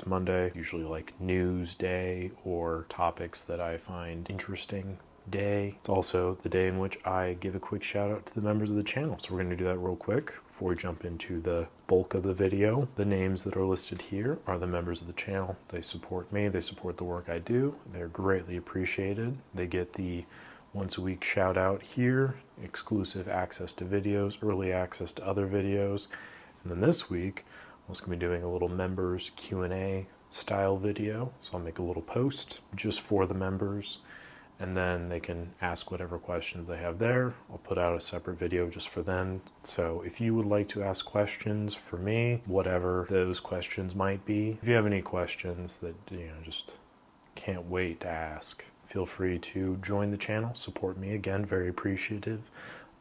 it's Monday, usually like news day or topics that I find interesting day. It's also the day in which I give a quick shout out to the members of the channel. So we're going to do that real quick before we jump into the bulk of the video. The names that are listed here are the members of the channel. They support me, they support the work I do. They're greatly appreciated. They get the once a week shout out here, exclusive access to videos, early access to other videos. And then this week, I'm also going to be doing a little members Q&A style video. So I'll make a little post just for the members, and then they can ask whatever questions they have there. I'll put out a separate video just for them. So if you would like to ask questions for me, whatever those questions might be, if you have any questions that, just can't wait to ask, feel free to join the channel, support me. Again, very appreciative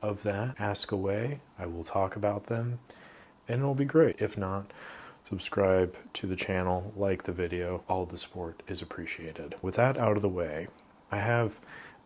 of that. Ask away, I will talk about them, and it'll be great. If not, subscribe to the channel, like the video. All the support is appreciated. With that out of the way, I have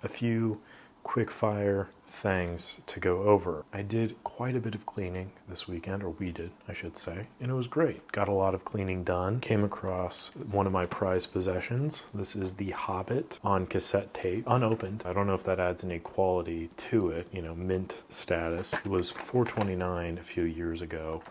a few quick fire things to go over. I did quite a bit of cleaning this weekend, or we did, I should say, and it was great. Got a lot of cleaning done. Came across one of my prized possessions. This is The Hobbit on cassette tape, unopened. I don't know if that adds any quality to it, mint status. It was $4.29 a few years ago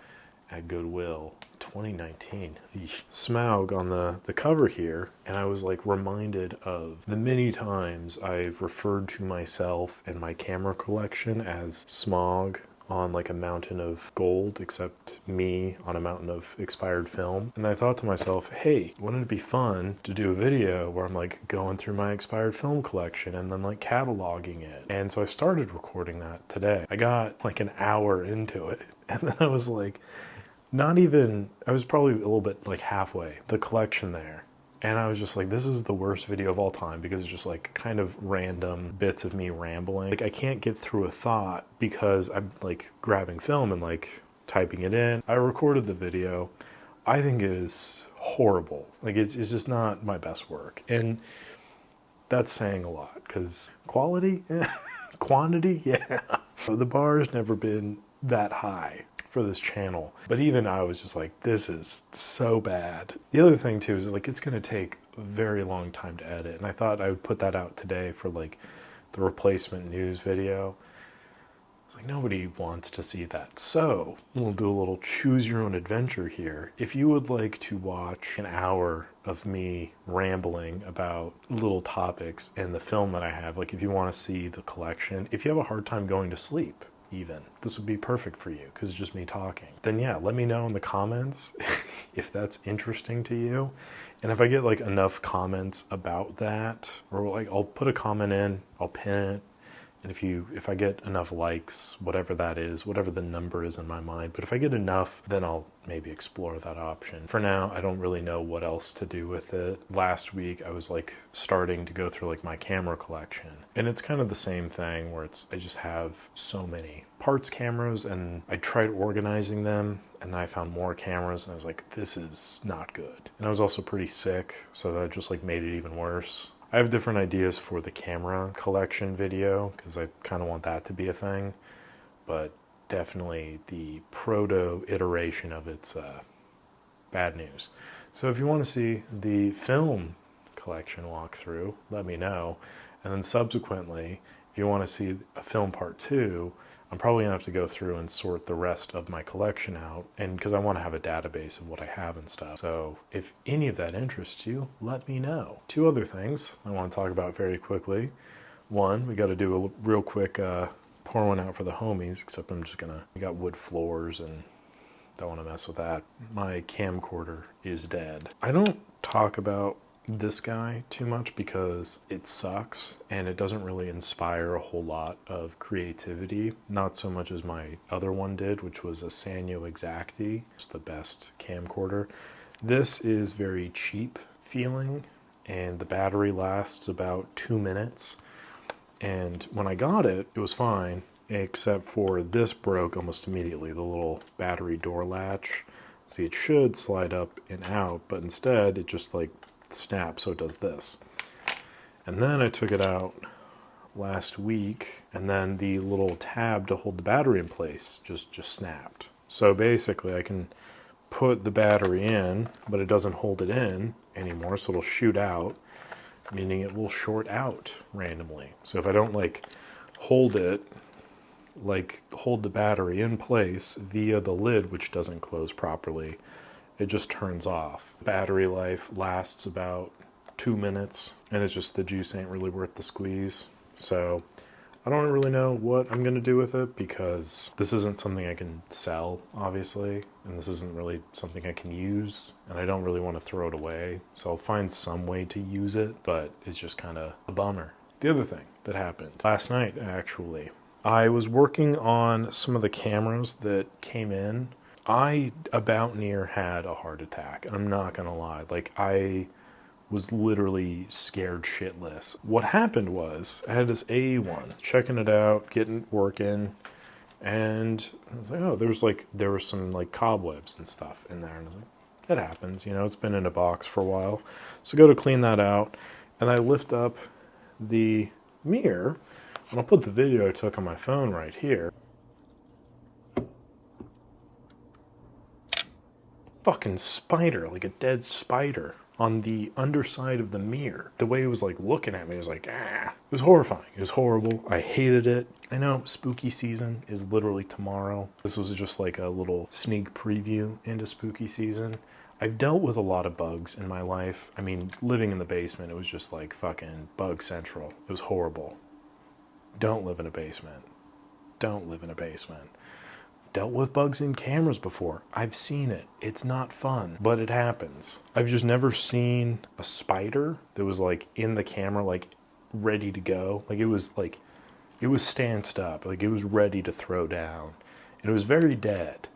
at Goodwill. 2019. Eesh. Smaug on the cover here, and I was like reminded of the many times I've referred to myself and my camera collection as Smaug on like a mountain of gold, except me on a mountain of expired film. And I thought to myself, hey, wouldn't it be fun to do a video where I'm like going through my expired film collection and then like cataloging it? And so I started recording that today. I got like an hour into it, and then I was like, I was probably a little bit like halfway the collection there, and I was just like, this is the worst video of all time, because it's just like kind of random bits of me rambling. Like I can't get through a thought because I'm like grabbing film and like typing it in. I recorded the video. I think it is horrible. Like it's just not my best work, and that's saying a lot, because quality, quantity, yeah. The bar has never been that high for this channel, but even I was just like, this is so bad. The other thing too is like, it's going to take a very long time to edit, and I thought I would put that out today for like the replacement news video. It's like, nobody wants to see that, so we'll do a little choose your own adventure here. If you would like to watch an hour of me rambling about little topics and the film that I have, like if you want to see the collection, if you have a hard time going to sleep, even, this would be perfect for you because it's just me talking, then yeah, let me know in the comments if that's interesting to you. And if I get like enough comments about that, or like I'll put a comment in, I'll pin it, and if I get enough likes, whatever that is, whatever the number is in my mind, but if I get enough, then I'll maybe explore that option. For now, I don't really know what else to do with it. Last week, I was like starting to go through like my camera collection, and it's kind of the same thing where I just have so many parts cameras, and I tried organizing them, and then I found more cameras, and I was like, this is not good. And I was also pretty sick, so that just like made it even worse. I have different ideas for the camera collection video, because I kind of want that to be a thing, but definitely the proto iteration of it's bad news. So if you want to see the film collection walkthrough, let me know. And then subsequently, if you want to see a film part 2, I'm probably gonna have to go through and sort the rest of my collection out, and because I want to have a database of what I have and stuff. So if any of that interests you, let me know. 2 other things I want to talk about very quickly. One, we got to do a real quick pour one out for the homies, except we got wood floors and don't want to mess with that. My camcorder is dead. I don't talk about this guy too much because it sucks and it doesn't really inspire a whole lot of creativity, not so much as my other one did, which was a Sanyo Exacti. It's the best camcorder. This is very cheap feeling, and the battery lasts about 2 minutes, and when I got it, it was fine, except for this broke almost immediately, the little battery door latch. See, it should slide up and out, but instead it just like snap, so it does this. And then I took it out last week, and then the little tab to hold the battery in place just snapped. So basically I can put the battery in, but it doesn't hold it in anymore, so it'll shoot out, meaning it will short out randomly. So if I don't like hold it, like hold the battery in place via the lid, which doesn't close properly, it just turns off. Battery life lasts about 2 minutes, and it's just the juice ain't really worth the squeeze. So I don't really know what I'm gonna do with it, because this isn't something I can sell, obviously, and this isn't really something I can use, and I don't really want to throw it away. So I'll find some way to use it, but it's just kind of a bummer. The other thing that happened last night, actually, I was working on some of the cameras that came in. I about near had a heart attack. I'm not gonna lie. Like, I was literally scared shitless. What happened was, I had this A1, checking it out, getting working, and I was like, oh, there were some like cobwebs and stuff in there, and I was like, it happens, you know, it's been in a box for a while. So go to clean that out, and I lift up the mirror, and I'll put the video I took on my phone right here. Fucking spider, like a dead spider on the underside of the mirror. The way it was like looking at me, it was like, ah. It was horrifying. It was horrible. I hated it. I know spooky season is literally tomorrow. This was just like a little sneak preview into spooky season. I've dealt with a lot of bugs in my life. I mean, living in the basement, it was just like fucking bug central. It was horrible. Don't live in a basement. Don't live in a basement. Dealt with bugs in cameras before. I've seen it. It's not fun, but it happens. I've just never seen a spider that was like in the camera, like ready to go. Like it was stanced up, like it was ready to throw down. And it was very dead,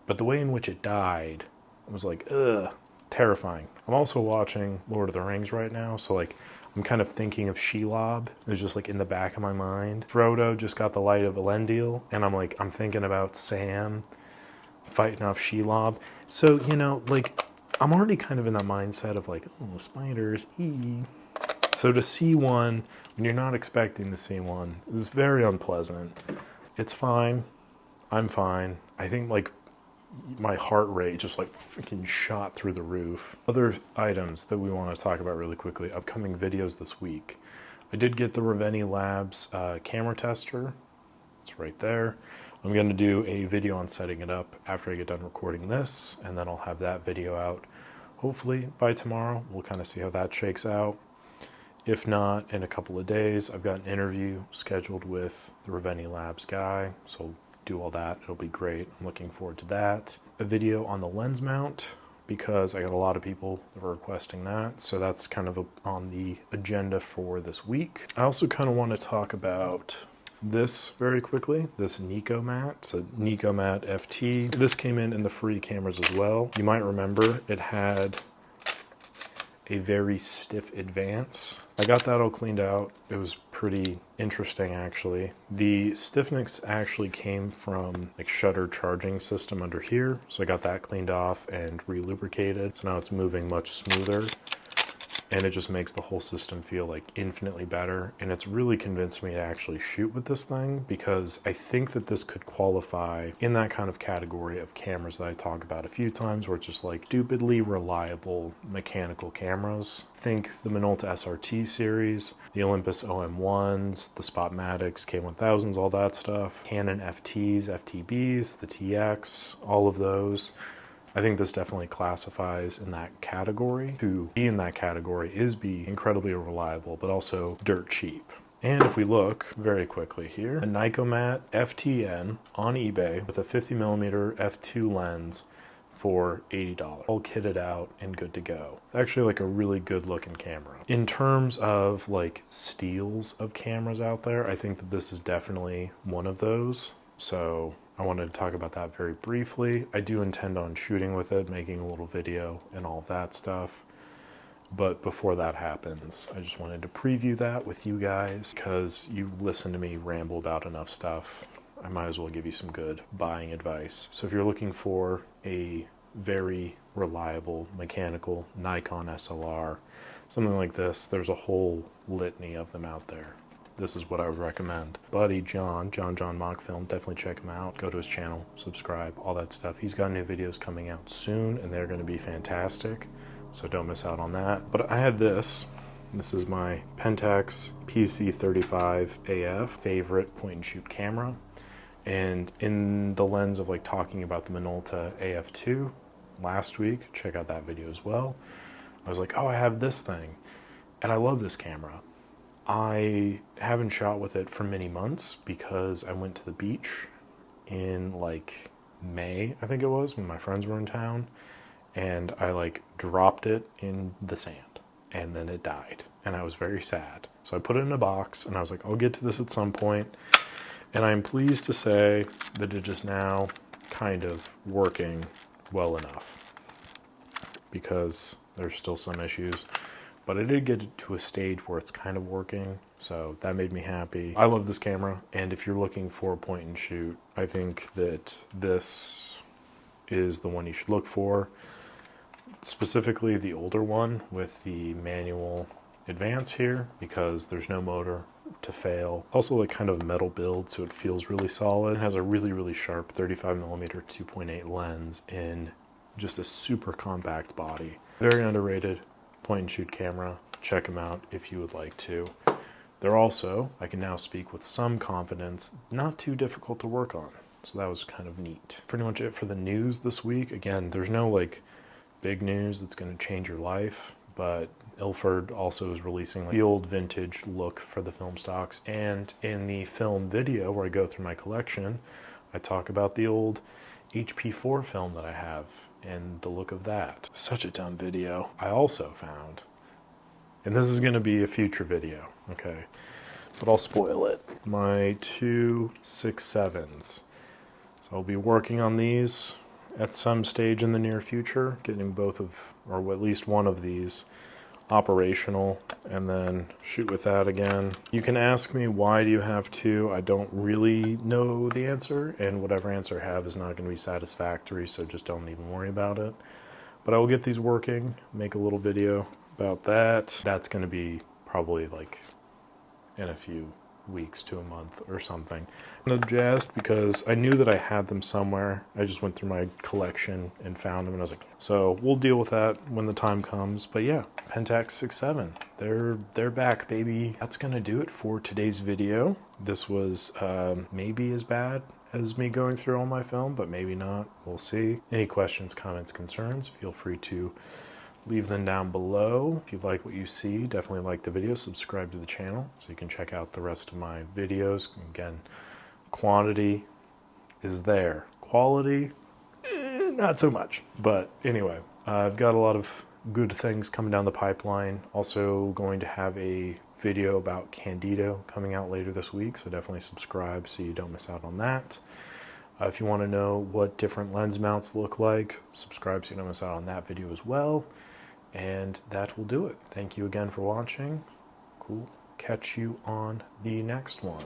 but the way in which it died was like, ugh, terrifying. I'm also watching Lord of the Rings right now, so like I'm kind of thinking of Shelob. It's just like in the back of my mind. Frodo just got the light of Elendil, and I'm thinking about Sam fighting off Shelob. So, you know, like, I'm already kind of in that mindset of like, oh, spiders, ee. So to see one when you're not expecting to see one is very unpleasant. It's fine. I'm fine. I think like my heart rate just like freaking shot through the roof. Other items that we want to talk about really quickly, upcoming videos this week. I did get the Reveni Labs camera tester. It's right there. I'm going to do a video on setting it up after I get done recording this, and then I'll have that video out hopefully by tomorrow. We'll kind of see how that shakes out. If not, in a couple of days, I've got an interview scheduled with the Reveni Labs guy, so do all that. It'll be great. I'm looking forward to that. A video on the lens mount, because I got a lot of people that are requesting that, so that's kind of on the agenda for this week. I also kind of want to talk about this very quickly, this Nicomat. It's a Nicomat FT. This came in the free cameras as well. You might remember it had a very stiff advance. I got that all cleaned out. It was pretty interesting, actually. The stiffness actually came from like shutter charging system under here. So I got that cleaned off and re-lubricated. So now it's moving much smoother, and it just makes the whole system feel like infinitely better. And it's really convinced me to actually shoot with this thing, because I think that this could qualify in that kind of category of cameras that I talk about a few times, where it's just like stupidly reliable mechanical cameras. Think the Minolta SRT series, the Olympus OM1s, the Spotmatics, K1000s, all that stuff, Canon FTs, FTBs, the TX, all of those. I think this definitely classifies in that category. To be in that category is be incredibly reliable, but also dirt cheap. And if we look very quickly here, a Nicomat FTN on eBay with a 50mm f2 lens for $80, all kitted out and good to go. Actually like a really good looking camera. In terms of like steals of cameras out there, I think that this is definitely one of those. So I wanted to talk about that very briefly. I do intend on shooting with it, making a little video and all of that stuff. But before that happens, I just wanted to preview that with you guys, because you listen to me ramble about enough stuff. I might as well give you some good buying advice. So if you're looking for a very reliable mechanical Nikon SLR, something like this, there's a whole litany of them out there. this is what I would recommend. Buddy JonJon Mock Film, definitely check him out. Go to his channel, subscribe, all that stuff. He's got new videos coming out soon, and they're going to be fantastic, so don't miss out on that. But I had this. This is my Pentax PC35 AF, favorite point-and-shoot camera. And in the lens of like talking about the Minolta AF2 last week, check out that video as well. I was like, oh, I have this thing, and I love this camera. I haven't shot with it for many months because I went to the beach in like May, I think it was, when my friends were in town, and I like dropped it in the sand, and then it died, and I was very sad. So I put it in a box, and I was like, I'll get to this at some point. And I'm pleased to say that it is now kind of working well enough, because there's still some issues, but I did get it to a stage where it's kind of working, so that made me happy. I love this camera, and if you're looking for a point and shoot, I think that this is the one you should look for, specifically the older one with the manual advance here, because there's no motor to fail. Also like kind of metal build, so it feels really solid. It has a really sharp 35mm 2.8 lens in just a super compact body. Very underrated point and shoot camera. Check them out if you would like to. They're also, I can now speak with some confidence, not too difficult to work on, so that was kind of neat. Pretty much it for the news this week. Again, there's no like big news that's going to change your life, but Ilford also is releasing like the old vintage look for the film stocks, and in the film video where I go through my collection, I talk about the old HP4 film that I have and the look of that. Such a dumb video. I also found, and this is going to be a future video, okay, but I'll spoil it, my two 6.7s. So I'll be working on these at some stage in the near future, getting both of, or at least one of these operational, and then shoot with that again. You can ask me, why do you have two? I don't really know the answer, and whatever answer I have is not going to be satisfactory, so just don't even worry about it. But I will get these working, make a little video about that. That's going to be probably like in a few weeks to a month or something. I'm jazzed because I knew that I had them somewhere. I just went through my collection and found them, and I was like, so we'll deal with that when the time comes. But yeah, Pentax 6.7, they're back, baby. That's gonna do it for today's video. This was maybe as bad as me going through all my film, but maybe not. We'll see. Any questions, comments, concerns, feel free to leave them down below. If you like what you see, definitely like the video, subscribe to the channel so you can check out the rest of my videos. Again, quantity is there. Quality, not so much. But anyway, I've got a lot of good things coming down the pipeline. Also going to have a video about Candido coming out later this week, so definitely subscribe so you don't miss out on that. If you want to know what different lens mounts look like, subscribe so you don't miss out on that video as well. And that will do it. Thank you again for watching. Cool. Catch you on the next one.